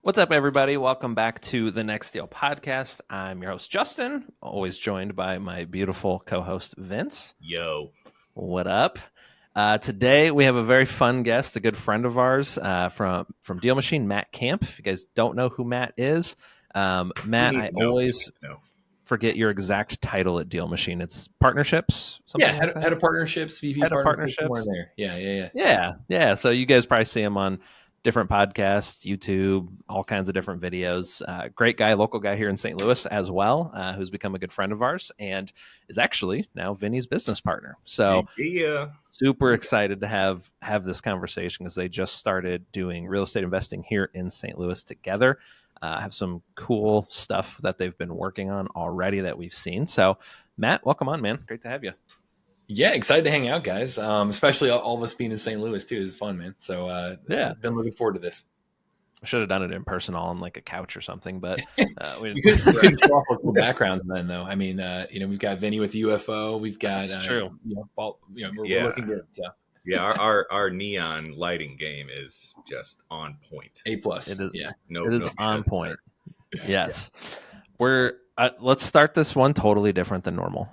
What's up, everybody? Welcome back to the Next Deal podcast. I'm your host, Justin, always joined by my beautiful co-host, Vince. Yo. What up? Today, we have a very fun guest, a good friend of ours from Deal Machine, Matt Camp. If you guys don't know who Matt is, Matt, I always forget your exact title at Deal Machine. It's partnerships? Yeah, head of partnerships, VP head of partnerships. There. Yeah. So you guys probably see him on different podcasts, YouTube, all kinds of different videos. Great guy, local guy here in St. Louis as well, who's become a good friend of ours and is actually now Vinny's business partner. So super excited to have this conversation because they just started doing real estate investing here in St. Louis together. Have some cool stuff that they've been working on already that we've seen. So Matt, welcome on, man. Great to have you. Yeah, excited to hang out, guys. Especially all of us being in St. Louis too is fun, man. So been looking forward to this. I should have done it in person, all on like a couch or something, but we couldn't show off our cool backgrounds then, though. I mean, we've got Vinny with UFO. We've got That's true. We're looking good. So yeah, our neon lighting game is just on point. A+. It is. Yeah, it is on point. Yes, we're. Let's start this one totally different than normal.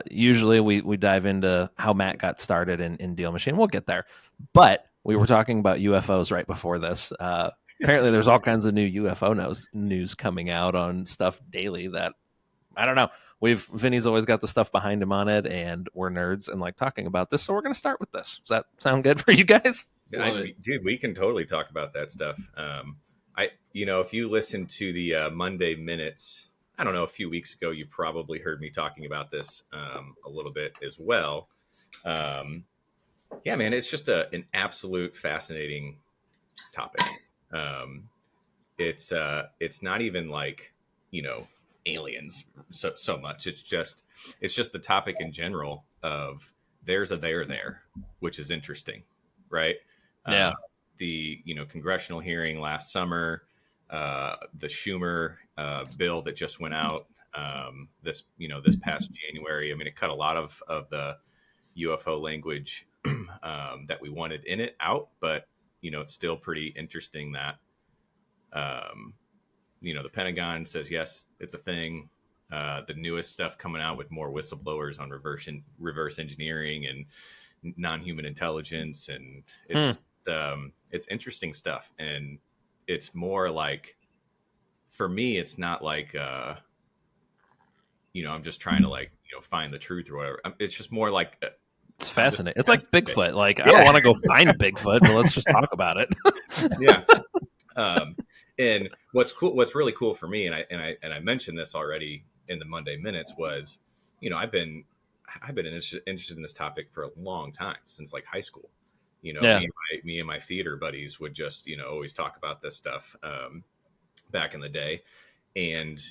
Usually we dive into how Matt got started in Deal Machine. We'll get there. But we were talking about UFOs right before this. Apparently there's all kinds of new UFO news coming out on stuff daily that, I don't know. Vinny's always got the stuff behind him on it, and we're nerds and like talking about this. So we're going to start with this. Does that sound good for you guys? Dude, we can totally talk about that stuff. If you listen to the Monday Minutes, I don't know, a few weeks ago, you probably heard me talking about this a little bit as well. Yeah, man, it's just an absolute fascinating topic. It's not even like, aliens so much. It's just the topic in general of there's a there, which is interesting, right? Yeah. The congressional hearing last summer, the Schumer bill that just went out this past January. I mean, it cut a lot of the UFO language that we wanted in it out, but it's still pretty interesting that the Pentagon says yes, it's a thing. The newest stuff coming out with more whistleblowers on reverse engineering and non-human intelligence, and it's interesting stuff. And it's more like, for me, it's not like I'm just trying to find the truth or whatever. It's just more like it's fascinating. It's like Bigfoot. Like, I don't want to go find Bigfoot, but let's just talk about it. Yeah. And what's really cool for me, and I mentioned this already in the Monday Minutes, was I've been interested in this topic for a long time, since like high school. Me and my theater buddies would just always talk about this stuff back in the day, and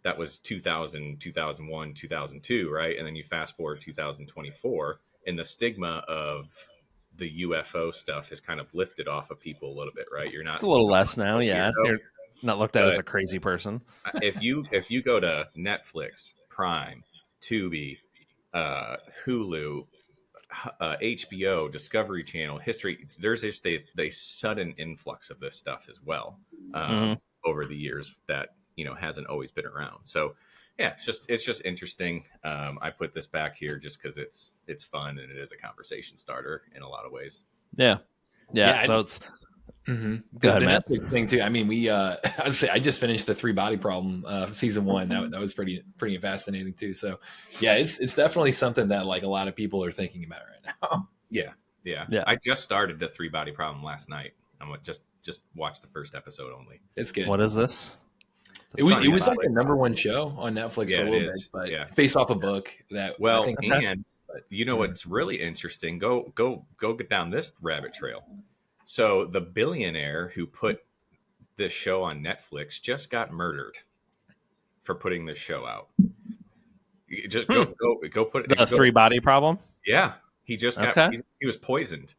that was 2000, 2001, 2002, right? And then you fast forward 2024, and the stigma of the UFO stuff has kind of lifted off of people a little bit, right? You're not, it's a little less now. Yeah. You're not looked at as a crazy person. If you go to Netflix, Prime, Tubi, Hulu, HBO, Discovery Channel, History, there's just a sudden influx of this stuff as well over the years that hasn't always been around. So yeah, it's just interesting. I put this back here just because it's fun and it is a conversation starter in a lot of ways. Yeah. So it's go ahead, Matt. Netflix thing too. I mean, I just finished the 3 Body Problem season 1. That was pretty fascinating too. So yeah, it's definitely something that like a lot of people are thinking about right now. Yeah. I just started the 3 Body Problem last night. I'm gonna just watch the first episode only. It's good. What is this? It was like the #1 show on Netflix for a little bit, but it's based off a book that. Well, what's really interesting? Go get down this rabbit trail. So the billionaire who put this show on Netflix just got murdered for putting this show out. You just go put it. The 3 Body Problem. Yeah, he just got. He was poisoned.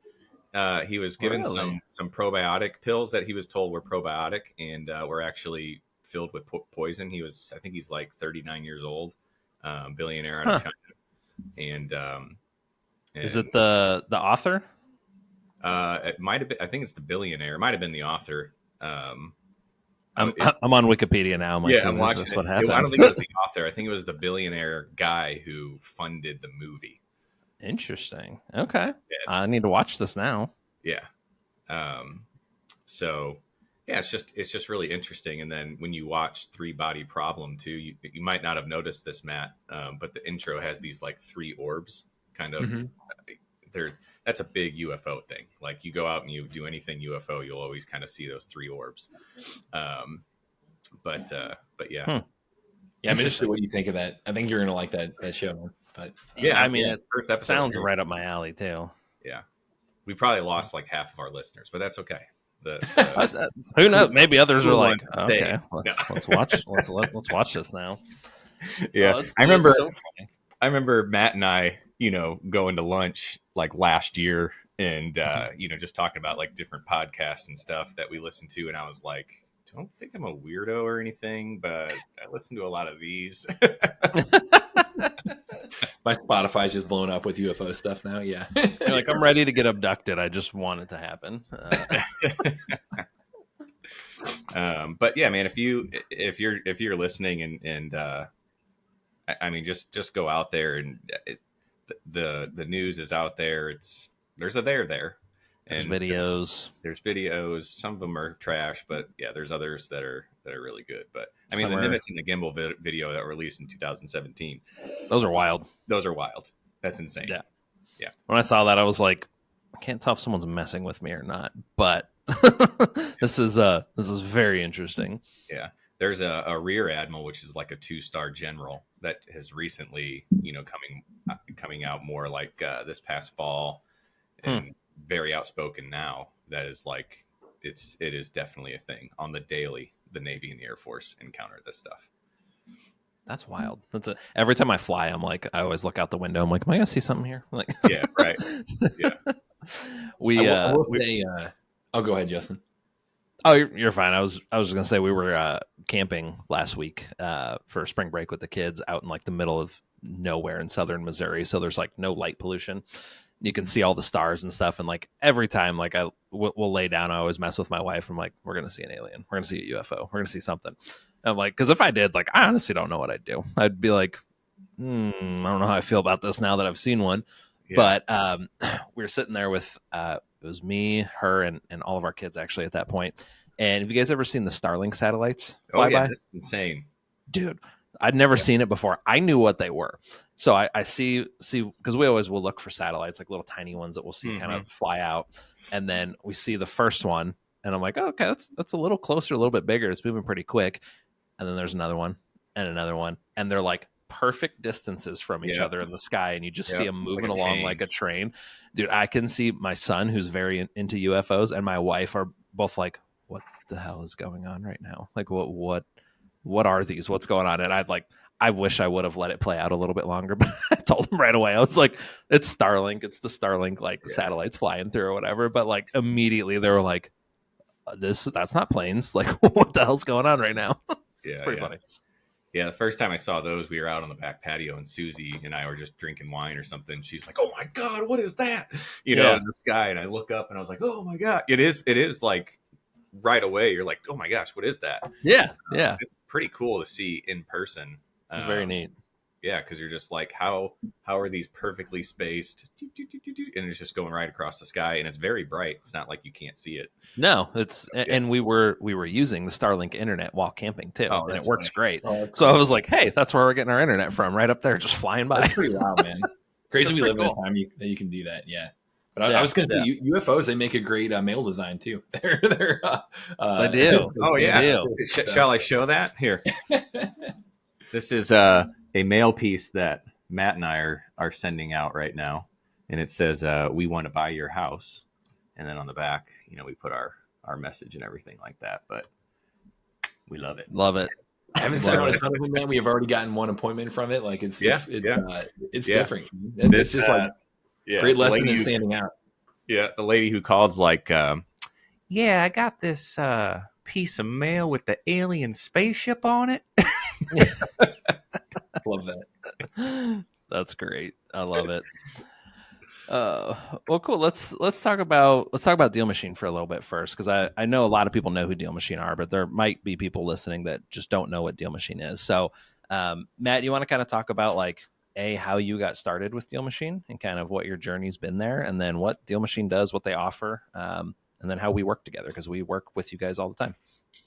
He was given some probiotic pills that he was told were probiotic and were actually filled with poison. I think he's like 39 years old, billionaire out of China. And is it the author? It might have been. I think it's the billionaire. It might have been the author. I'm on Wikipedia now. I'm like, yeah, I'm watching this it. what happened? I don't think it was the author. I think it was the billionaire guy who funded the movie. Interesting. Okay, Dead. I need to watch this now. Yeah. So yeah, it's just really interesting. And then when you watch Three Body Problem too, you might not have noticed this, Matt, but the intro has these like three orbs kind of. That's a big UFO thing. Like you go out and you do anything UFO, you'll always kind of see those three orbs. But yeah. Yeah, I'm interested what you think of that. I think you're gonna like that show. But yeah, I mean, it first episode sounds right up my alley too. Yeah, we probably lost like half of our listeners, but that's okay. Who knows? Maybe others are like, ones okay, let's watch. Let's watch this now. Yeah, Oh, I remember. so I remember Matt and I, going to lunch like last year, and just talking about like different podcasts and stuff that we listen to, and I was like, don't think I'm a weirdo or anything, but I listen to a lot of these. My Spotify's just blown up with UFO stuff now. Yeah, You're like, I'm ready to get abducted. I just want it to happen. But yeah, man, if you're listening and I mean, just go out there and the news is out there. There's a there. There's And videos. There's videos. Some of them are trash, but yeah, there's others that are really good. But I mean, Some the are- Nimitz and the Gimbal video that were released in 2017, Those are wild. those are wild. That's insane. Yeah. Yeah. When I saw that, I was like, I can't tell if someone's messing with me or not. But this is very interesting. Yeah. There's a rear admiral, which is like a 2-star general that has recently, coming out more like this past fall, and very outspoken now. That is like, it is definitely a thing on the daily. The Navy and the Air Force encounter this stuff. That's wild. Every time I fly, I'm like, I always look out the window. I'm like, am I gonna see something here? I'm like, Yeah, right. Yeah. I will say, oh, go ahead, Justin. Oh, you're fine. I was just gonna say we were camping last week for spring break with the kids out in like the middle of nowhere in southern Missouri. So there's like no light pollution. You can see all the stars and stuff. And like every time, like we'll lay down, I always mess with my wife. I'm like, we're gonna see an alien. We're gonna see a UFO. We're gonna see something. And I'm like, because if I did, like, I honestly don't know what I'd do. I'd be like, I don't know how I feel about this now that I've seen one. Yeah. But we were sitting there with it was me, her, and all of our kids actually at that point. And have you guys ever seen the Starlink satellites fly by? That's insane, dude. I'd never seen it before. I knew what they were. So I see because we always will look for satellites, like little tiny ones that we'll see kind of fly out. And then we see the first one, and I'm like, oh, okay, that's a little closer, a little bit bigger. It's moving pretty quick. And then there's another one and another one, and they're like perfect distances from each other in the sky, and you just see them moving like along like a train. Dude, I can see my son, who's very into UFOs, and my wife are both like, what the hell is going on right now? Like, what are these? What's going on? And I wish I would have let it play out a little bit longer, but I told him right away. I was like, it's Starlink. It's the Starlink satellites flying through or whatever. But like immediately they were like, that's not planes. Like, what the hell's going on right now? It's pretty funny. Yeah, the first time I saw those, we were out on the back patio, and Susie and I were just drinking wine or something. She's like, "Oh my god, what is that?" In the sky, and I look up, and I was like, "Oh my god!" It is like right away. You're like, "Oh my gosh, what is that?" Yeah, it's pretty cool to see in person. It's very neat. Yeah, because you're just like, how are these perfectly spaced? And it's just going right across the sky, and it's very bright. It's not like you can't see it. No, and we were using the Starlink internet while camping too, and it works great. So I was like, hey, that's where we're getting our internet from, right up there, just flying by. That's pretty wild, man. Crazy we live in a time that you can do that. Yeah. But I was going to say, UFOs, they make a great mail design too. They're they do. Oh yeah. Do. Shall I show that here? This is a mail piece that Matt and I are sending out right now, and it says, "We want to buy your house," and then on the back, we put our message and everything like that. But we love it. Love it. I haven't sent out a ton of them, man. We have already gotten one appointment from it. Like it's different. It's just like great lesson in standing out. Yeah, the lady who called like, I got this piece of mail with the alien spaceship on it. Love that. That's great. I love it. Well, cool. Let's talk about Deal Machine for a little bit first, because I know a lot of people know who Deal Machine are, but there might be people listening that just don't know what Deal Machine is. So, Matt, you want to kind of talk about like how you got started with Deal Machine and kind of what your journey's been there, and then what Deal Machine does, what they offer, and then how we work together, because we work with you guys all the time.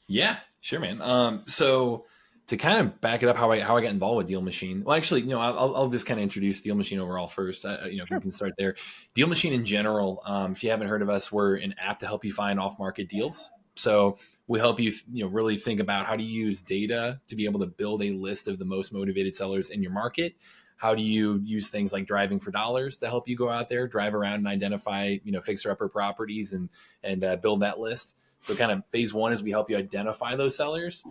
Yeah, sure, man. So to kind of back it up, how I got involved with Deal Machine. Well, actually, I'll just kind of introduce Deal Machine overall first. Sure. If we can start there. Deal Machine in general. If you haven't heard of us, we're an app to help you find off-market deals. So we help you, really think about how to use data to be able to build a list of the most motivated sellers in your market. How do you use things like driving for dollars to help you go out there, drive around and identify, fixer-upper properties and build that list. So kind of phase one is we help you identify those sellers.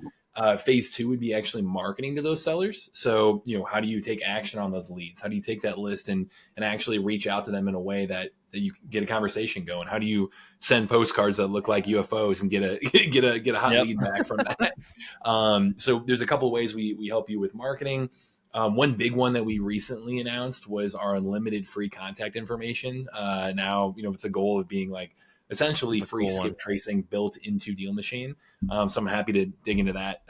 Phase two would be actually marketing to those sellers. So, how do you take action on those leads? How do you take that list and actually reach out to them in a way that you can get a conversation going? How do you send postcards that look like UFOs and get a hot lead back from that? So there's a couple of ways we help you with marketing. One big one that we recently announced was our unlimited free contact information. Now, with the goal of being like essentially free skip tracing built into Deal Machine. So I'm happy to dig into that,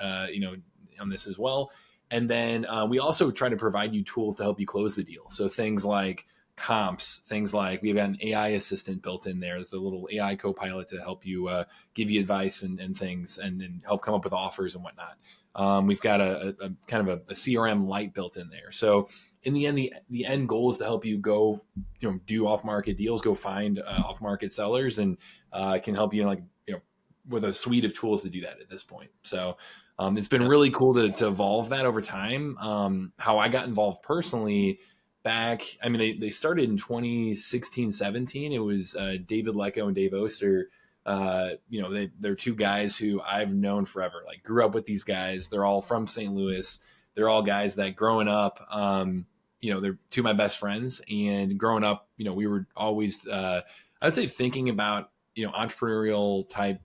on this as well. And then we also try to provide you tools to help you close the deal. So things like comps, things like we've got an AI assistant built in there. There's a little AI co-pilot to help you give you advice and things and help come up with offers and whatnot. We've got a kind of a CRM light built in there. So in the end, the end goal is to help you go, do off-market deals, go find off-market sellers, and can help you with a suite of tools to do that at this point. So it's been really cool to evolve that over time. How I got involved personally they started in 2016, 17. It was David Lecco and Dave Oster. They're two guys who I've known forever, like grew up with these guys. They're all from St. Louis. They're all guys that growing up, they're two of my best friends, and growing up, we were always, I would say thinking about, entrepreneurial type,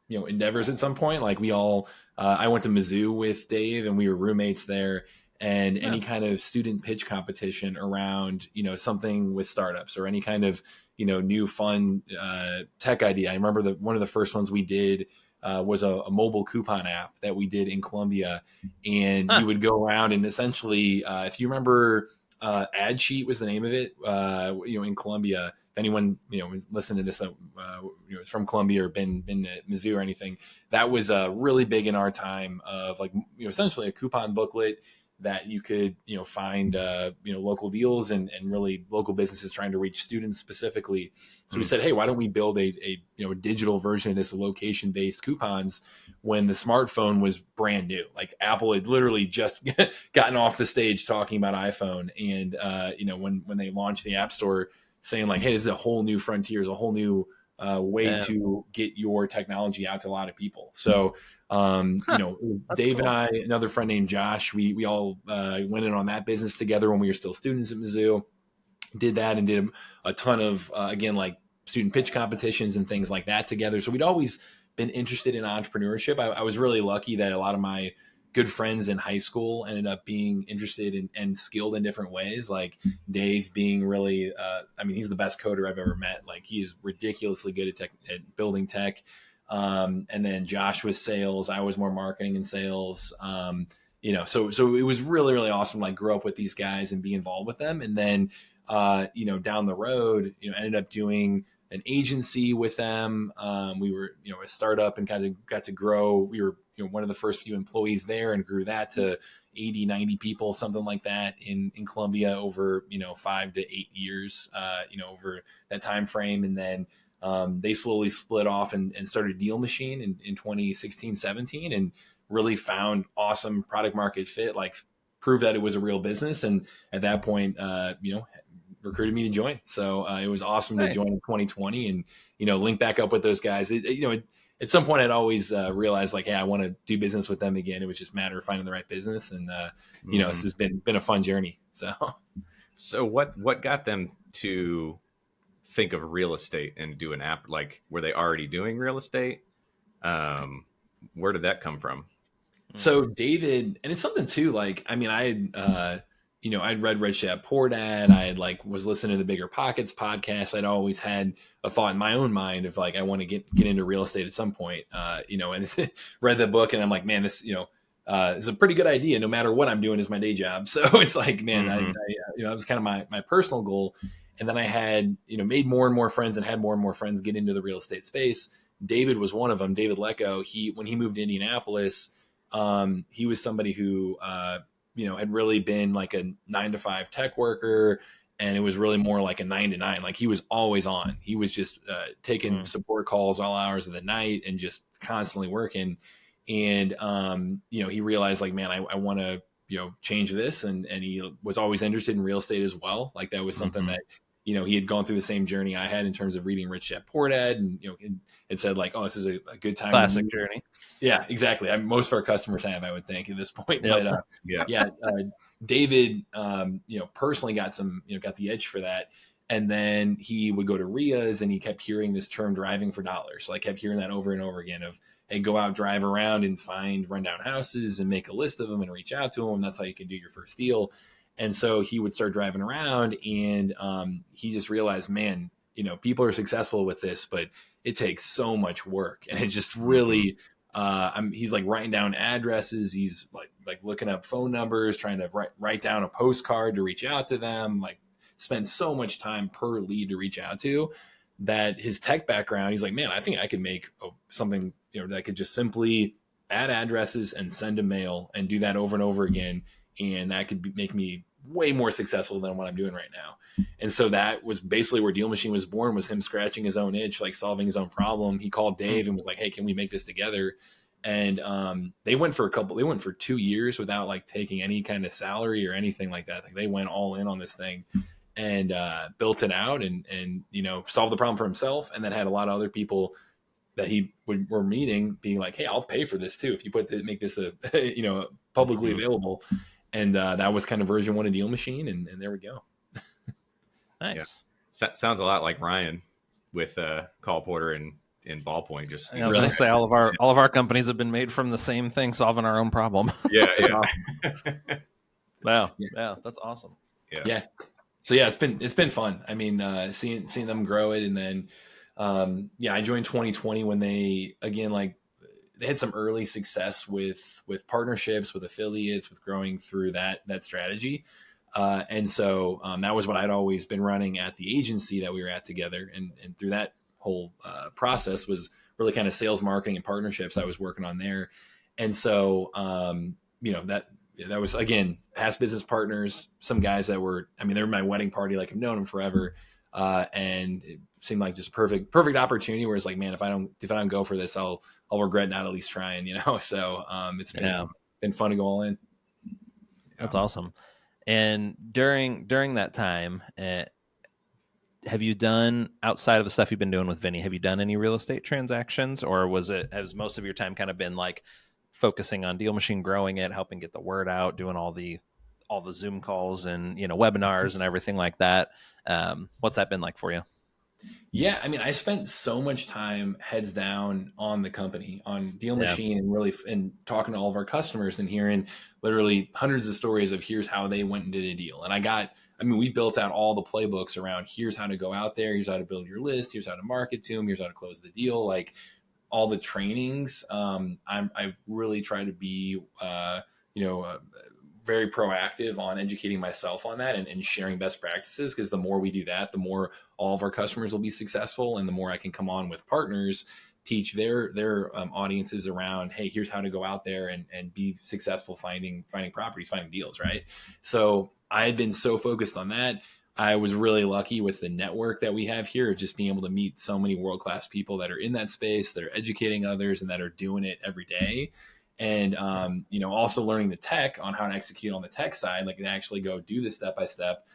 endeavors at some point. Like we all, I went to Mizzou with Dave and we were roommates there. And any kind of student pitch competition around, something with startups or any kind of, new fun tech idea. I remember one of the first ones we did was a mobile coupon app that we did in Columbia. And you would go around and essentially, if you remember, Ad Sheet was the name of it, in Columbia. If anyone, listened to this, is from Columbia or been to Mizzou or anything, that was really big in our time of essentially a coupon booklet that you could, find, local deals and really local businesses trying to reach students specifically. So we said, hey, why don't we build a digital version of this location-based coupons when the smartphone was brand new? Like Apple had literally just gotten off the stage talking about iPhone. And, when they launched the App Store saying like, hey, this is a whole new frontier, is a whole new way to get your technology out to a lot of people. So, Dave and I, another friend named Josh, we all went in on that business together when we were still students at Mizzou, did that and did a ton of, again, like student pitch competitions and things like that together. So we'd always been interested in entrepreneurship. I was really lucky that a lot of my good friends in high school ended up being interested and skilled in different ways. Like Dave being really, he's the best coder I've ever met. Like he's ridiculously good at building tech. And then Josh was sales. I was more marketing and sales. So it was really, really awesome. Like grow up with these guys and be involved with them. And then, down the road, ended up doing an agency with them. We were, a startup and kind of got to grow. We were, one of the first few employees there and grew that to 80, 90 people, something like that in Columbia over, 5 to 8 years, over that time frame. And then, they slowly split off and started Deal Machine in 2016, 17, and really found awesome product market fit, like proved that it was a real business. And at that point, recruited me to join. So it was awesome to join in 2020 and, link back up with those guys. At some point I'd always realized like, hey, I want to do business with them again. It was just a matter of finding the right business. And, this has been a fun journey. So what got them to think of real estate and do an app? Like, were they already doing real estate? Where did that come from? So David, and it's something too, like, I I'd read Rich Dad Poor Dad. I had was listening to the Bigger Pockets podcast. I'd always had a thought in my own mind of I want to get into real estate at some point, and read the book and I'm like, man, this, is a pretty good idea no matter what I'm doing is my day job. So it's like, man, that was kind of my personal goal. And then I had, made more and more friends and had more and more friends get into the real estate space. David was one of them. David Lecco, when he moved to Indianapolis, he was somebody who, had really been like a 9-to-5 tech worker. And it was really more like a 9 to 9. Like he was always on. He was just taking support calls all hours of the night and just constantly working. And, he realized like, man, I want to, change this. And he was always interested in real estate as well. Like that was something that, he had gone through the same journey I had in terms of reading Rich Dad Poor Dad, and it said like, oh, this is a good time. Classic journey. Yeah, exactly. Most of our customers have, I would think, at this point. Yep. But David, personally got got the itch for that, and then he would go to RIAs, and he kept hearing this term "driving for dollars." So I kept hearing that over and over again of, hey, go out, drive around, and find rundown houses, and make a list of them, and reach out to them. That's how you can do your first deal. And so he would start driving around, and he just realized, man, people are successful with this, but it takes so much work. And it just really, he's like writing down addresses. He's like looking up phone numbers, trying to write down a postcard to reach out to them, like spend so much time per lead to reach out to, that his tech background, he's like, man, I think I could make something, that could just simply add addresses and send a mail and do that over and over again. And that could make me way more successful than what I'm doing right now. And so that was basically where Deal Machine was born, was him scratching his own itch, like solving his own problem. He called Dave and was like, hey, can we make this together? And they went for 2 years without like taking any kind of salary or anything like that. Like they went all in on this thing and built it out and solved the problem for himself. And then had a lot of other people that were meeting being like, hey, I'll pay for this too if you make this publicly available. And that was kind of version 1 of Deal Machine, and there we go. Nice. Yeah. Sounds a lot like Ryan with Call Porter and Ballpoint. Just I was going to say all of our companies have been made from the same thing, solving our own problem. Yeah. Wow. Yeah, that's awesome. Yeah. So yeah, it's been fun. I mean, seeing them grow it, and then I joined 2020 when they had some early success with partnerships, with affiliates, with growing through that strategy. And so that was what I'd always been running at the agency that we were at together. And through that whole process was really kind of sales, marketing, and partnerships I was working on there. And so, that was, again, past business partners, some guys that were, they were my wedding party, like I've known them forever. And it seemed like just a perfect opportunity where it's like, man, if I don't go for this, I'll regret not at least trying, So it's been fun to go all in. That's awesome. And during that time, have you done, outside of the stuff you've been doing with Vinny, have you done any real estate transactions, or has most of your time kind of been like focusing on Deal Machine, growing it, helping get the word out, doing all the Zoom calls and webinars and everything like that? What's that been like for you? Yeah, I spent so much time heads down on the company, on Deal Machine, and really and talking to all of our customers and hearing literally hundreds of stories of here's how they went and did a deal. And we've built out all the playbooks around here's how to go out there, here's how to build your list, here's how to market to them, here's how to close the deal. Like all the trainings, I really try to be, very proactive on educating myself on that and sharing best practices, because the more we do that, the more all of our customers will be successful, and the more I can come on with partners, teach their audiences around, hey, here's how to go out there and be successful finding properties, finding deals, right? So I've been so focused on that. I was really lucky with the network that we have here, just being able to meet so many world-class people that are in that space, that are educating others, and that are doing it every day. And, also learning the tech on how to execute on the tech side, like actually go do this step by step.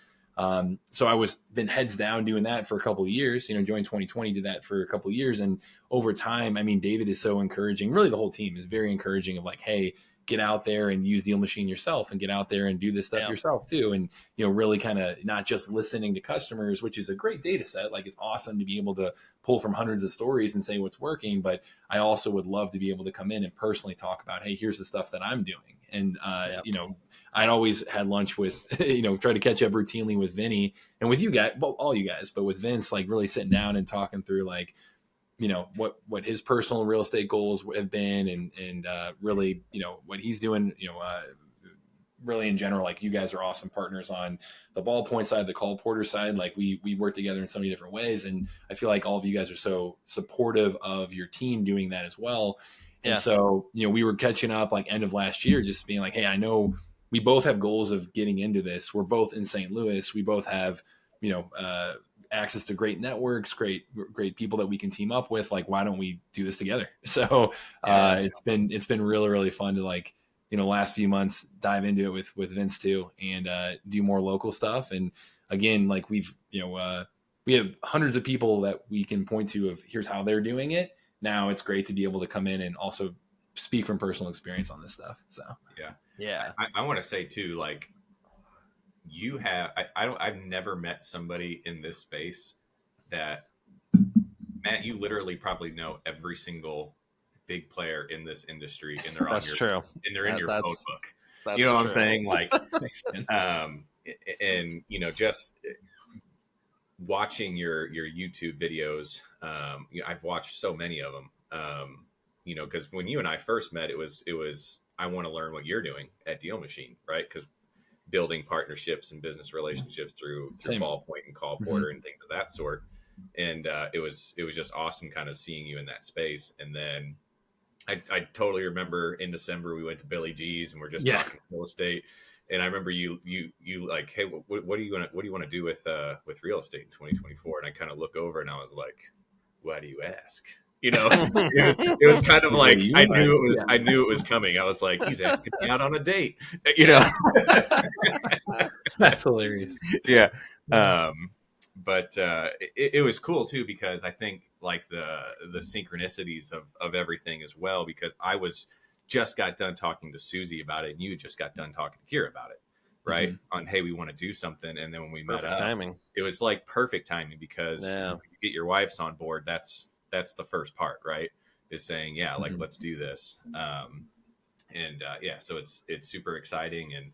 So I been heads down doing that for a couple of years, joined 2020, did that for a couple of years. And over time, David is so encouraging. Really, the whole team is very encouraging of like, hey, get out there and use Deal Machine yourself, and get out there and do this stuff yourself too. And, really kind of not just listening to customers, which is a great data set. Like it's awesome to be able to pull from hundreds of stories and say what's working. But I also would love to be able to come in and personally talk about, hey, here's the stuff that I'm doing. And, I'd always had lunch with, try to catch up routinely with Vinny and with you guys, well, all you guys, but with Vince, like really sitting down and talking through like, what his personal real estate goals have been and really, what he's doing, really in general, like you guys are awesome partners on the ballpoint side, the call porter side. Like we work together in so many different ways. And I feel like all of you guys are so supportive of your team doing that as well. And so, we were catching up like end of last year, just being like, hey, I know we both have goals of getting into this. We're both in St. Louis. We both have, access to great networks, great people that we can team up with. Like, why don't we do this together? So it's been really, really fun to like, last few months dive into it with Vince too, and do more local stuff. And again, like we have hundreds of people that we can point to of here's how they're doing it. Now it's great to be able to come in and also speak from personal experience on this stuff. So yeah. I want to say too, like I've never met somebody in this space that, Matt, you literally probably know every single big player in this industry, and they're that's true, and they're in your phone book. That's you know what true. I'm saying? Like, and just watching your YouTube videos. I've watched so many of them. Because when you and I first met, it was I want to learn what you're doing at Deal Machine, right? Because building partnerships and business relationships through ballpoint and call porter and things of that sort. And it was just awesome kind of seeing you in that space. And then I totally remember in December we went to Billy G's and we're just talking real estate. And I remember you like, hey, what do you want to do with real estate in 2024? And I kind of look over and I was like, why do you ask? It was kind of like I knew it was coming. I was like, he's asking me out on a date. That's hilarious. Yeah. But it was cool too, because I think like the synchronicities of everything as well, because I just got done talking to Susie about it and you just got done talking to Kira about it, right? On, hey, we want to do something. And then when we met up, timing. It was like perfect timing, because you get your wives on board. That's the first part, right? Is saying, like, let's do this. So it's super exciting. And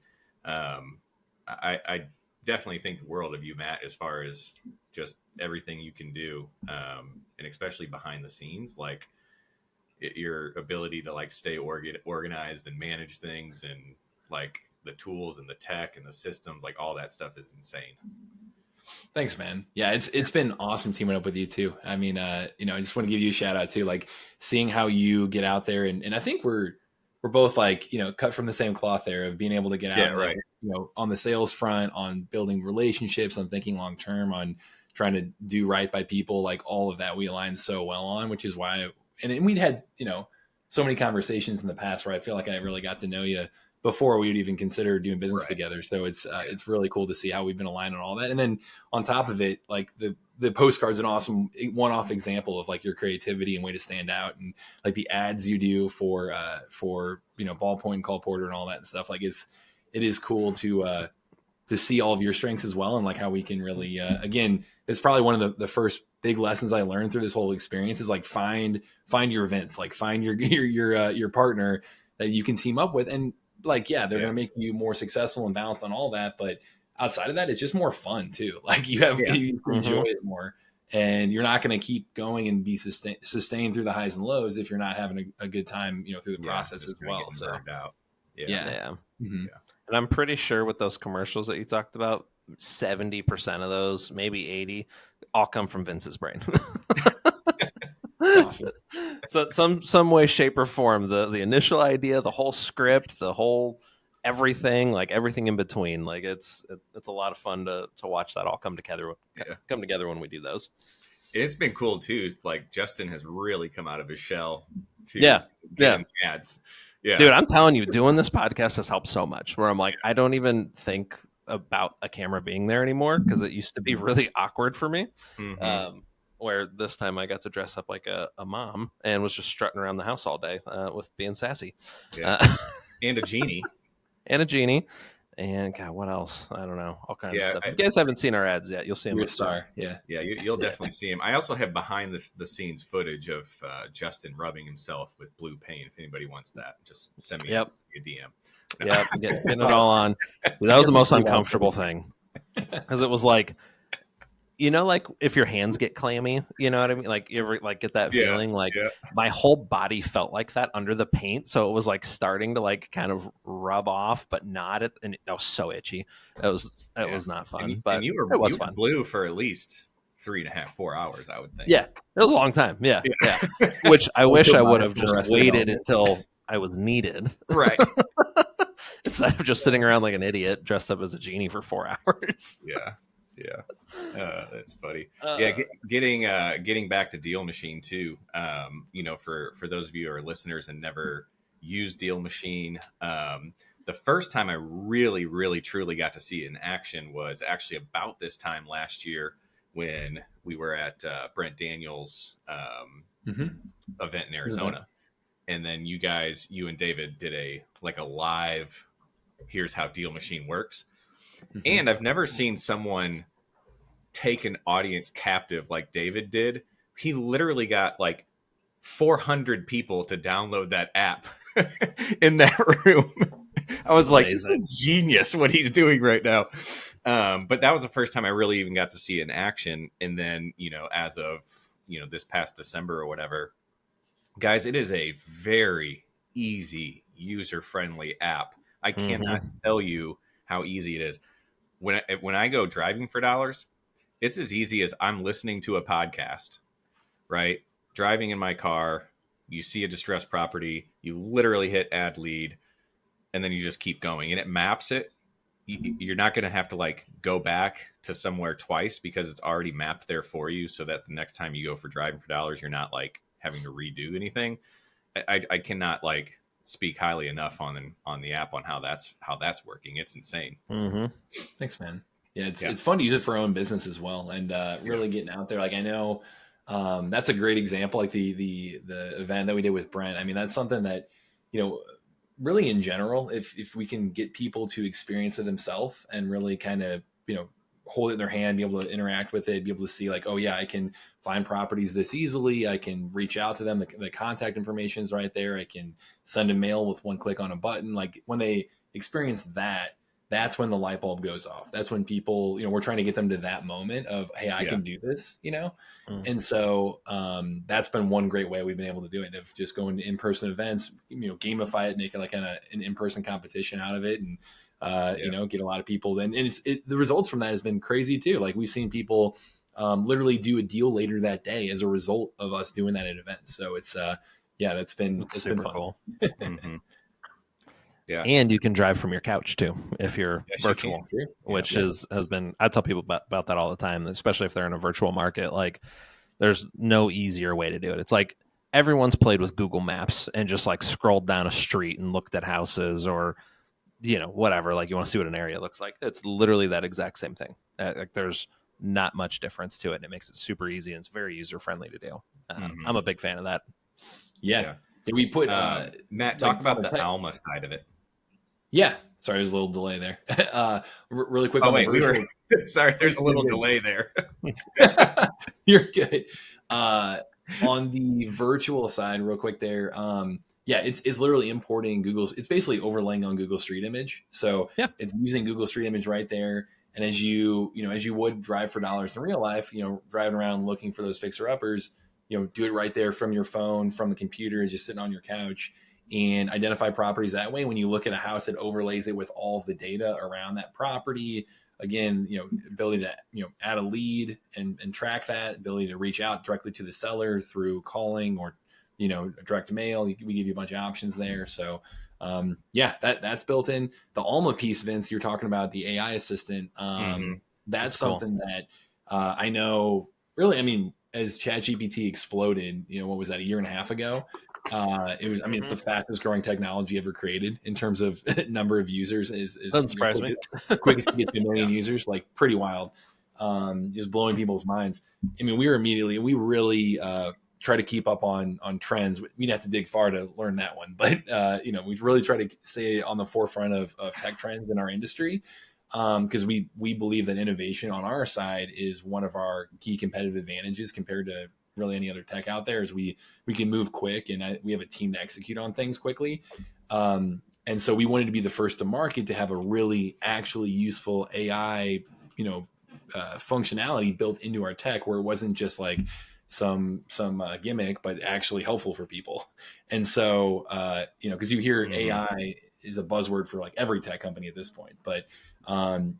I definitely think the world of you, Matt, as far as just everything you can do. And especially behind the scenes, like your ability to like stay organized and manage things, and like the tools and the tech and the systems, like all that stuff is insane. Thanks, man. Yeah, it's been awesome teaming up with you too. I mean, I just want to give you a shout out too, like seeing how you get out there, and I think we're both like, cut from the same cloth there of being able to get out, right. On the sales front, on building relationships, on thinking long term, on trying to do right by people, like all of that we align so well on, which is why, and we'd had, so many conversations in the past where I feel like I really got to know you before we would even consider doing business together. So it's really cool to see how we've been aligned on all that. And then on top of it, like the postcard's an awesome one-off example of like your creativity and way to stand out, and like the ads you do for ballpoint and call porter and all that and stuff. Like it is cool to see all of your strengths as well, and like how we can really again, it's probably one of the first big lessons I learned through this whole experience is like find your events, like find your partner that you can team up with, and like they're gonna make you more successful and balanced on all that, but outside of that, it's just more fun too. Like you enjoy it more, and you're not going to keep going and be sustained through the highs and lows if you're not having a good time, through the process as well. So And I'm pretty sure with those commercials that you talked about, 70% of those, maybe 80, all come from Vince's brain. Awesome. So some way, shape, or form, the initial idea, the whole script, the whole everything, like everything in between, like it's a lot of fun to watch that all come together when we do those. It's been cool too. Like Justin has really come out of his shell to ads. Yeah, dude, I'm telling you, doing this podcast has helped so much. Where I'm like, I don't even think about a camera being there anymore, because it used to be really awkward for me. Where this time I got to dress up like a mom and was just strutting around the house all day with being sassy. And a genie. And a genie. And God, what else? I don't know. All kinds of Yeah, stuff. If you guys haven't seen our ads yet, you'll see them. Your star. Yeah. You'll definitely see him. I also have behind the scenes footage of Justin rubbing himself with blue paint. If anybody wants that, just send me a DM. Yeah, getting it all on. That was the most uncomfortable thing, because it was like, you know, like if your hands get clammy, you know what I mean? Like you ever like get that feeling? Like my whole body felt like that under the paint, so it was like starting to like kind of rub off, but not at, and that was so itchy. That was not fun, but you were fun. Blue for at least 3.5, 4 hours, I would think. Yeah, it was a long time. Yeah. Which I wish I would have just waited until I was needed. Right. Instead of just sitting around like an idiot dressed up as a genie for 4 hours. Yeah, that's funny. Getting back to Deal Machine too. You know, for those of you who are listeners and never used Deal Machine, the first time I really, really, truly got to see it in action was actually about this time last year when we were at Brent Daniels' event in Arizona, and then you and David did a live. Here's how Deal Machine works. And I've never seen someone take an audience captive like David did. He literally got like 400 people to download that app in that room. I was like, this is genius what he's doing right now. But that was the first time I really even got to see it in action. And then, you know, as of, you know, this past December or whatever, guys, it is a very easy, user-friendly app. I cannot tell you how easy it is. When I go driving for dollars, it's as easy as I'm listening to a podcast, right? Driving in my car, you see a distressed property, you literally hit add lead, and then you just keep going. And it maps it. You're not going to have to like go back to somewhere twice because it's already mapped there for you, so that the next time you go for driving for dollars, you're not like having to redo anything. I cannot like speak highly enough on the app on how that's working. It's insane. Thanks, man. Yeah, it's fun to use it for our own business as well, and really getting out there. Like I know that's a great example. Like the event that we did with Brent. I mean, that's something that, you know, really in general, if we can get people to experience it themselves and really kind of, you know, hold it in their hand, be able to interact with it, be able to see like, oh yeah, I can find properties this easily. I can reach out to them. The contact information is right there. I can send a mail with one click on a button. Like when they experience that, that's when the light bulb goes off. That's when people, you know, we're trying to get them to that moment of, hey, I can do this, you know? And so that's been one great way we've been able to do it, of just going to in-person events, you know, gamify it, make it like an in-person competition out of it. And, you know, get a lot of people. And the results from that has been crazy too. Like we've seen people literally do a deal later that day as a result of us doing that at events. So it's, it's been super fun. Cool. Yeah. And you can drive from your couch too if you're virtual, which has been, I tell people about that all the time, especially if they're in a virtual market. Like there's no easier way to do it. It's like everyone's played with Google Maps and just like scrolled down a street and looked at houses or, you know, whatever, like you want to see what an area looks like. It's literally that exact same thing. Like there's not much difference to it. And it makes it super easy and it's very user friendly to do. I'm a big fan of that. Yeah. We put Matt, talk about the Alma side of it. Yeah. Sorry, there's a little delay there. Really quick. Oh, wait, sorry, there's a little delay there. You're good. On the virtual side, real quick there. It's literally importing Google's. It's basically overlaying on Google Street Image. So it's using Google Street Image right there. And as you would drive for dollars in real life, you know, driving around looking for those fixer uppers, you know, do it right there from your phone, from the computer, just sitting on your couch, and identify properties that way. When you look at a house, it overlays it with all of the data around that property. Again, you know, ability to, you know, add a lead and track that, ability to reach out directly to the seller through calling or, you know, direct mail. We give you a bunch of options there. So that's built in. The Alma piece, Vince, you're talking about the AI assistant. That's something cool. That I know really, I mean, as ChatGPT exploded, you know, what was that, a year and a half ago? It was, I mean, it's the fastest growing technology ever created in terms of number of users. Doesn't surprise me. Quickest to get to 1 million users, like pretty wild. Just blowing people's minds. I mean, we really try to keep up on trends. We'd have to dig far to learn that one, but we really try to stay on the forefront of tech trends in our industry, because we believe that innovation on our side is one of our key competitive advantages compared to really any other tech out there. Is we can move quick, and we have a team to execute on things quickly. And so we wanted to be the first to market to have a really actually useful AI, functionality built into our tech, where it wasn't just like some gimmick, but actually helpful for people. And so, because you hear AI is a buzzword for like every tech company at this point, but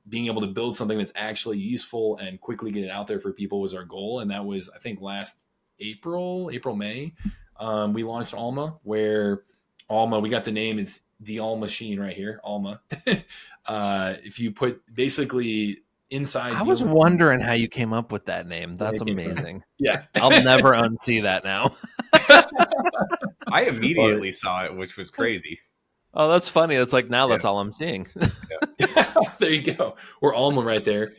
being able to build something that's actually useful and quickly get it out there for people was our goal. And that was, I think, last May, we launched Alma, where Alma, we got the name, it's the All Machine right here, Alma. If you put basically inside, I was wondering how you came up with that name. That's amazing. Yeah. I'll never unsee that now. I immediately saw it, which was crazy. Oh, that's funny. It's like, now that's all I'm seeing. There you go. We're Alma right there.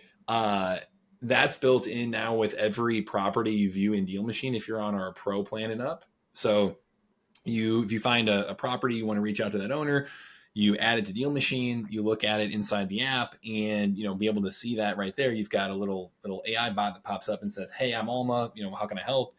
That's built in now with every property you view in Deal Machine if you're on our pro plan and up. So if you find a property, you want to reach out to that owner, you add it to Deal Machine, you look at it inside the app, and be able to see that right there. You've got a little AI bot that pops up and says, "Hey, I'm Alma. How can I help?"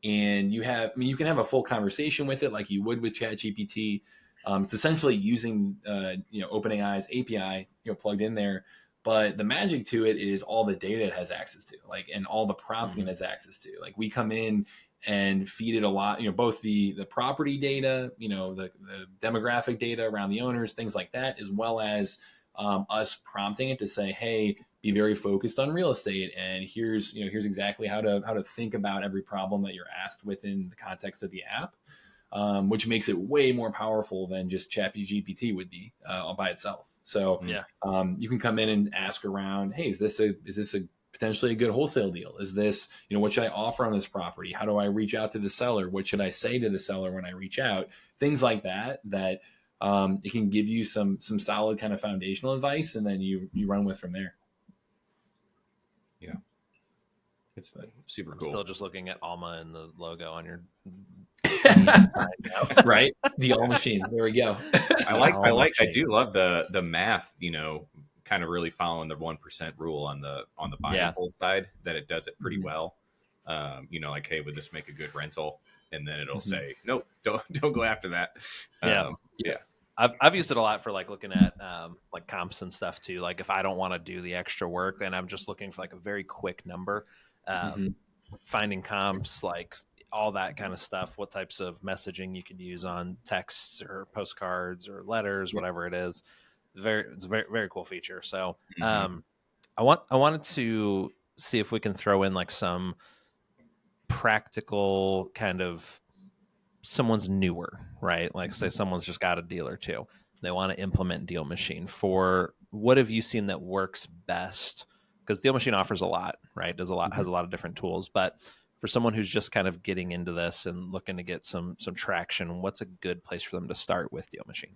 And you can have a full conversation with it like you would with ChatGPT. It's essentially using OpenAI's API plugged in there. But the magic to it is all the data it has access to, and all the prompting it has access to. Like, we come in and feed it a lot, both the property data, the demographic data around the owners, things like that, as well as us prompting it to say, hey, be very focused on real estate. And here's exactly how to think about every problem that you're asked within the context of the app, which makes it way more powerful than just ChatGPT would be all by itself. So you can come in and ask around, hey, is this a potentially a good wholesale deal? Is this, what should I offer on this property? How do I reach out to the seller? What should I say to the seller when I reach out? Things like that it can give you some solid kind of foundational advice, and then you run with from there. Yeah. It's super cool. Still just looking at Alma and the logo on your right? The All Machine. There we go. I do love the math, kind of really following the 1% rule on the buy and hold side, that it does it pretty well. Like, hey, would this make a good rental? And then it'll say, nope, don't go after that. I've used it a lot for like looking at like comps and stuff too. Like, if I don't want to do the extra work, then I'm just looking for like a very quick number, finding comps, like all that kind of stuff, what types of messaging you could use on texts or postcards or letters, whatever it is. It's a very, very cool feature. So I wanted to see if we can throw in like some practical kind of, someone's newer, right? Like, say someone's just got a deal or two. They want to implement Deal Machine. For what have you seen that works best? Because Deal Machine offers a lot, right? Has a lot of different tools. But for someone who's just kind of getting into this and looking to get some traction, what's a good place for them to start with Deal Machine?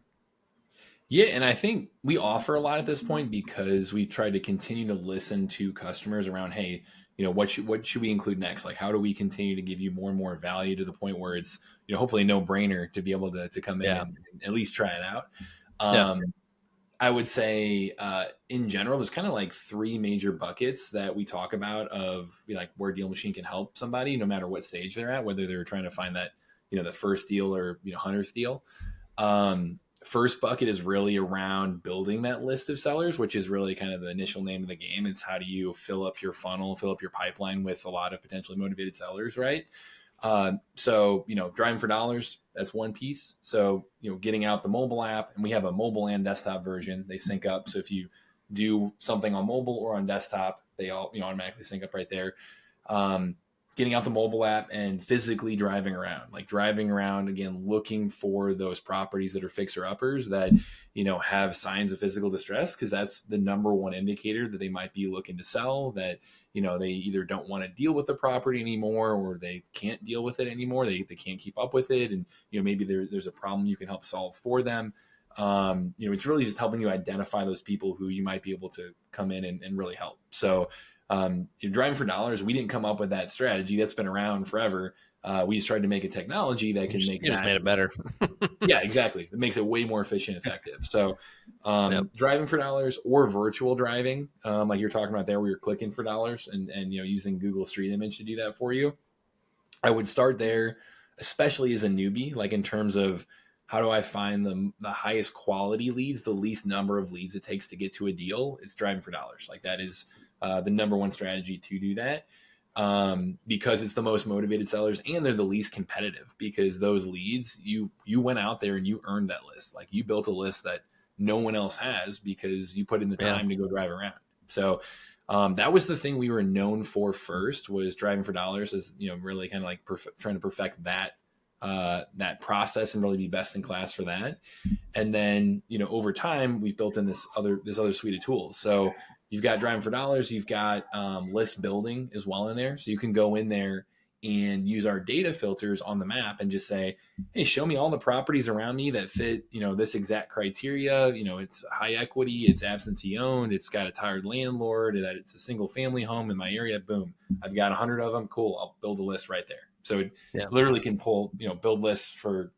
Yeah, and I think we offer a lot at this point because we try to continue to listen to customers around, hey, what should we include next? Like, how do we continue to give you more and more value to the point where it's, hopefully no brainer to be able to come in and at least try it out. I would say in general, there's kind of like three major buckets that we talk about of like where Deal Machine can help somebody, no matter what stage they're at, whether they're trying to find that, the first deal or, 100th deal. First bucket is really around building that list of sellers, which is really kind of the initial name of the game. It's how do you fill up your funnel, fill up your pipeline with a lot of potentially motivated sellers, right? So, driving for dollars, that's one piece. So, getting out the mobile app, and we have a mobile and desktop version. They sync up. So if you do something on mobile or on desktop, they all automatically sync up right there. Getting out the mobile app and physically driving around again, looking for those properties that are fixer uppers that, have signs of physical distress, because that's the number one indicator that they might be looking to sell, that, they either don't want to deal with the property anymore, or they can't deal with it anymore. They can't keep up with it. And, maybe there's a problem you can help solve for them. It's really just helping you identify those people who you might be able to come in and really help. So, driving for dollars, we didn't come up with that strategy. That's been around forever. We just tried to make a technology that can make you just made it better. Yeah, exactly. It makes it way more efficient and effective. So driving for dollars or virtual driving, like you're talking about there, where you're clicking for dollars and using Google Street Image to do that for you. I would start there, especially as a newbie, like in terms of how do I find the highest quality leads, the least number of leads it takes to get to a deal. It's driving for dollars. Like that is the number one strategy to do that. Because it's the most motivated sellers and they're the least competitive, because those leads, you went out there and you earned that list. Like you built a list that no one else has because you put in the time to go drive around. So that was the thing we were known for first, was driving for dollars, is really kind of like trying to perfect that process and really be best in class for that. And then over time we've built in this other suite of tools. So you've got driving for dollars, you've got list building as well in there. So you can go in there and use our data filters on the map and just say, hey, show me all the properties around me that fit, this exact criteria. It's high equity, it's absentee owned, it's got a tired landlord, that it's a single family home in my area. Boom. I've got 100 of them. Cool. I'll build a list right there. So it literally can pull, build lists for,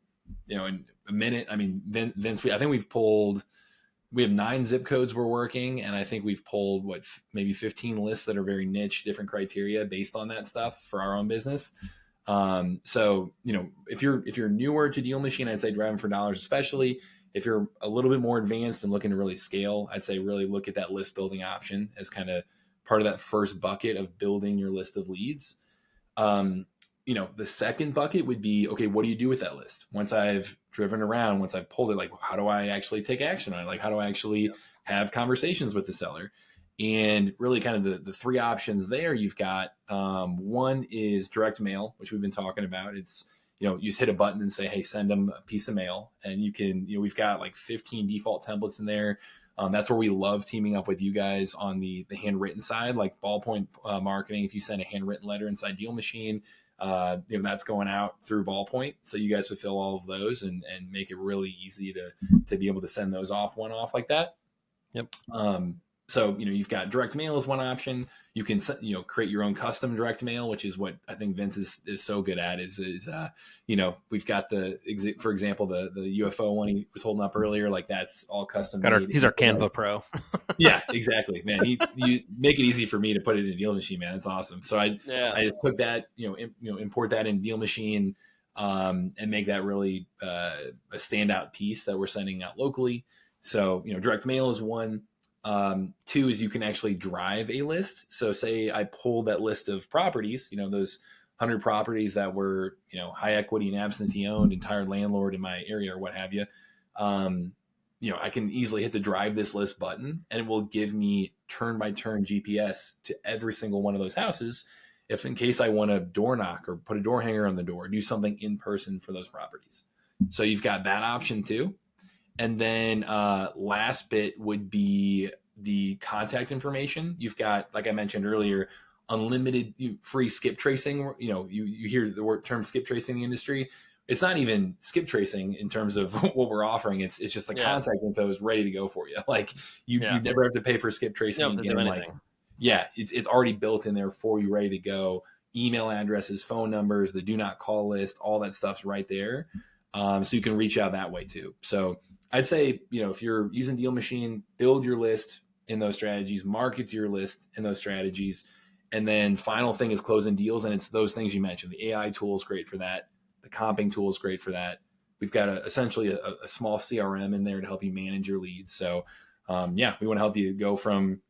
in a minute. I mean, Vince, I think we have 9 zip codes we're working, and I think we've pulled maybe 15 lists that are very niche, different criteria based on that stuff for our own business. So if you're newer to Deal Machine, I'd say driving for dollars, especially if you're a little bit more advanced and looking to really scale, I'd say really look at that list building option as kind of part of that first bucket of building your list of leads. The second bucket would be, okay, what do you do with that list? Once I've driven around, once I've pulled it, like, how do I actually take action on it? Like, how do I actually have conversations with the seller? And really kind of the 3 options there you've got. One is direct mail, which we've been talking about. It's, you just hit a button and say, hey, send them a piece of mail. And you can, we've got like 15 default templates in there. That's where we love teaming up with you guys on the handwritten side, like Ballpoint Marketing. If you send a handwritten letter inside Deal Machine, that's going out through Ballpoint. So you guys fulfill all of those and make it really easy to be able to send those off like that. Yep. So, you've got direct mail as one option. You can, create your own custom direct mail, which is what I think Vince is so good at is we've got for example, the UFO one he was holding up earlier, like that's all custom. He's our Canva pro. Yeah, exactly, man. You make it easy for me to put it in Deal Machine, man. It's awesome. So I just took that, import that in Deal Machine, and make that really a standout piece that we're sending out locally. So, direct mail is one. 2 is you can actually drive a list. So say I pulled that list of properties, those 100 properties that were, high equity and absentee owned and tired landlord in my area or what have you. I can easily hit the drive this list button and it will give me turn by turn GPS to every single one of those houses. If in case I want to door knock or put a door hanger on the door, do something in person for those properties. So you've got that option too. And then last bit would be the contact information. You've got, like I mentioned earlier, unlimited free skip tracing. You hear the term skip tracing in the industry. It's not even skip tracing in terms of what we're offering. It's just the contact info is ready to go for you. Like you never have to pay for skip tracing again. Like, it's already built in there for you, ready to go. Email addresses, phone numbers, the do not call list, all that stuff's right there. So you can reach out that way too. So I'd say, if you're using Deal Machine, build your list in those strategies, market to your list in those strategies. And then final thing is closing deals. And it's those things you mentioned. The AI tool is great for that. The comping tool is great for that. We've got essentially a small CRM in there to help you manage your leads. So we want to help you go from,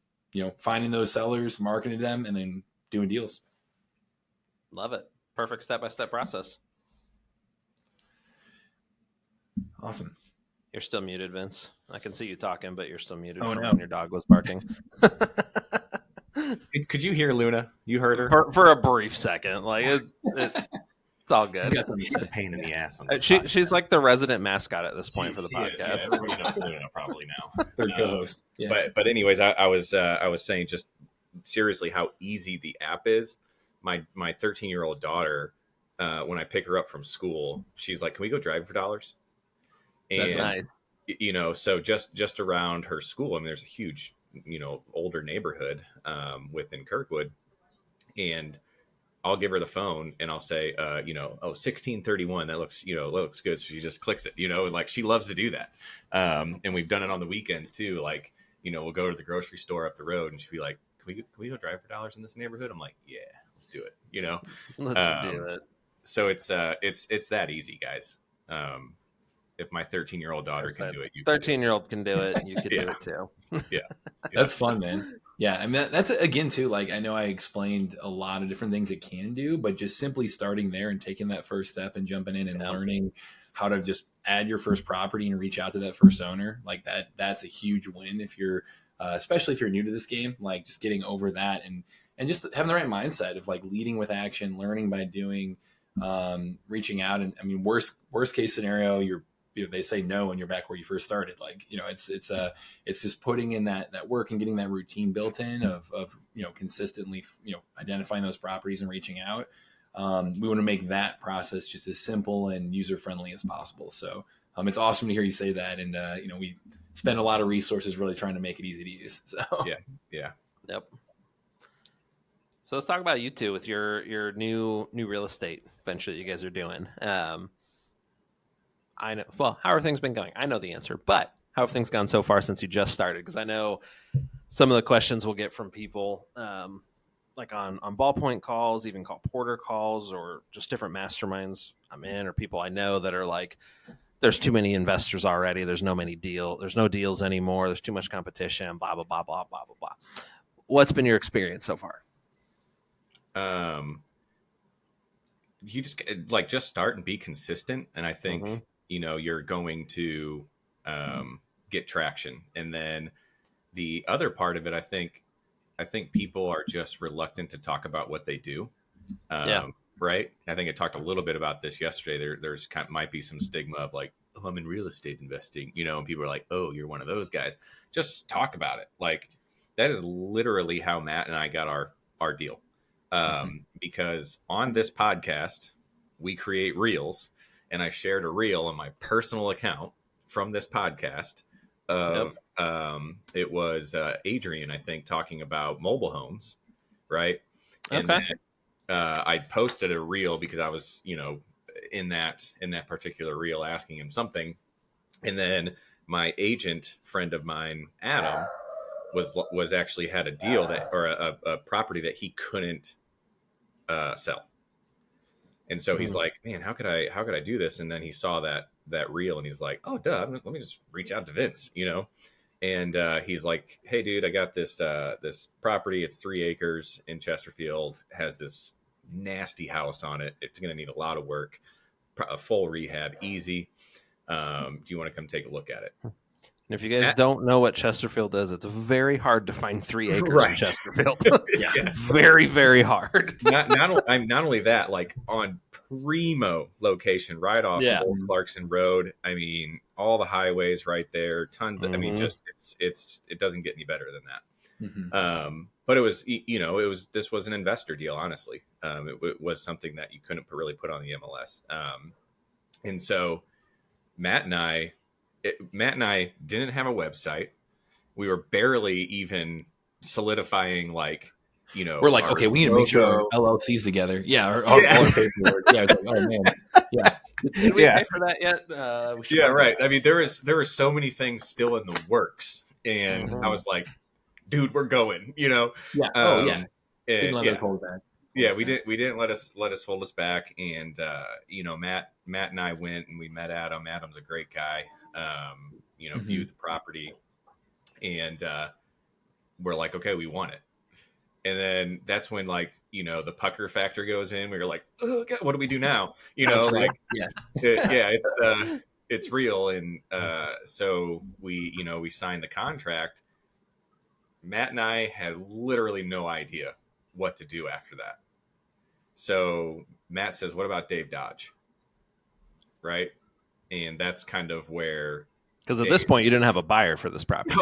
finding those sellers, marketing them, and then doing deals. Love it. Perfect step-by-step process. Awesome. You're still muted, Vince. I can see you talking, but you're still muted when your dog was barking. Could you hear Luna? You heard her? For a brief second. Like it's all good. It's a pain in the ass. She's like the resident mascot at this point for the podcast. Yeah, everybody knows Luna probably now. Third co-host. Yeah. But anyways, I was saying just seriously how easy the app is. My 13-year-old daughter, when I pick her up from school, she's like, "Can we go drive for dollars?" And, that's nice. So just around her school, I mean, there's a huge, older neighborhood within Kirkwood. And I'll give her the phone and I'll say, 1631. That looks good. So she just clicks it, and like, she loves to do that. And we've done it on the weekends too. Like, we'll go to the grocery store up the road and she'll be like, can we go drive for dollars in this neighborhood? I'm like, yeah, let's do it. Let's do it. So it's that easy, guys. If my 13-year-old daughter can do it, you 13-year-old can do it. You can do it too. Yeah. That's fun, man. Yeah. I mean, that's again too, like, I know I explained a lot of different things it can do, but just simply starting there and taking that first step and jumping in and learning how to just add your first property and reach out to that first owner, like that's a huge win. If you're, especially if you're new to this game, like just getting over that and just having the right mindset of like leading with action, learning by doing, reaching out. And I mean, worst case scenario, they say no and you're back where you first started. Like, it's just putting in that work and getting that routine built in of consistently, identifying those properties and reaching out. We want to make that process just as simple and user-friendly as possible. So, it's awesome to hear you say that. And, we spend a lot of resources really trying to make it easy to use. So yeah. Yep. So let's talk about you two with your new real estate venture that you guys are doing. I know. Well, how are things been going? I know the answer, but how have things gone so far since you just started? Because I know some of the questions we'll get from people, like on ballpoint calls, even call porter calls, or just different masterminds I'm in, or people I know that are like, there's too many investors already. There's no deals anymore. There's too much competition. Blah blah blah blah blah blah blah. What's been your experience so far? You just start and be consistent, and I think you're going to get traction. And then the other part of it, I think people are just reluctant to talk about what they do. Right. I think I talked a little bit about this yesterday. There's might be some stigma of like, oh, I'm in real estate investing, and people are like, oh, you're one of those guys. Just talk about it. Like, that is literally how Matt and I got our deal. Because on this podcast, we create reels, and I shared a reel on my personal account from this podcast of, it was Adrian, I think, talking about mobile homes. Right. And okay. I posted a reel because I was, in that particular reel asking him something. And then my agent friend of mine, Adam, was actually had a deal or a property that he couldn't sell. And so he's like, man, how could I do this? And then he saw that reel and he's like, oh, duh, let me just reach out to Vince, And he's like, hey, dude, I got this property. It's 3 acres in Chesterfield, has this nasty house on it. It's going to need a lot of work, a full rehab, easy. Do you want to come take a look at it? And if you guys don't know what Chesterfield is, it's very hard to find 3 acres in Chesterfield. It's very, very hard. not only that, like on primo location, right off Old Clarkson Road. I mean, all the highways right there, tons of, I mean, just it doesn't get any better than that. But it was, this was an investor deal, honestly. It was something that you couldn't really put on the MLS. And so Matt and I didn't have a website. We were barely even solidifying, like, we're like, okay, we need to make sure our LLC's together. Yeah. All our paperwork. Yeah. It's like, oh man. Yeah. Did we pay for that yet? Right. I mean, there were so many things still in the works, and I was like, dude, we're going, Yeah. Didn't let us hold back. Yeah, we didn't let us hold us back. And Matt and I went and we met Adam. Adam's a great guy. Viewed the property, and we're like, okay, we want it. And then that's when, like, the pucker factor goes in. We were like, oh God, what do we do now? It's real. And so we signed the contract. Matt and I had literally no idea what to do after that. So Matt says, what about Dave Dodge? Right. And that's kind of where, because at this point you didn't have a buyer for this property.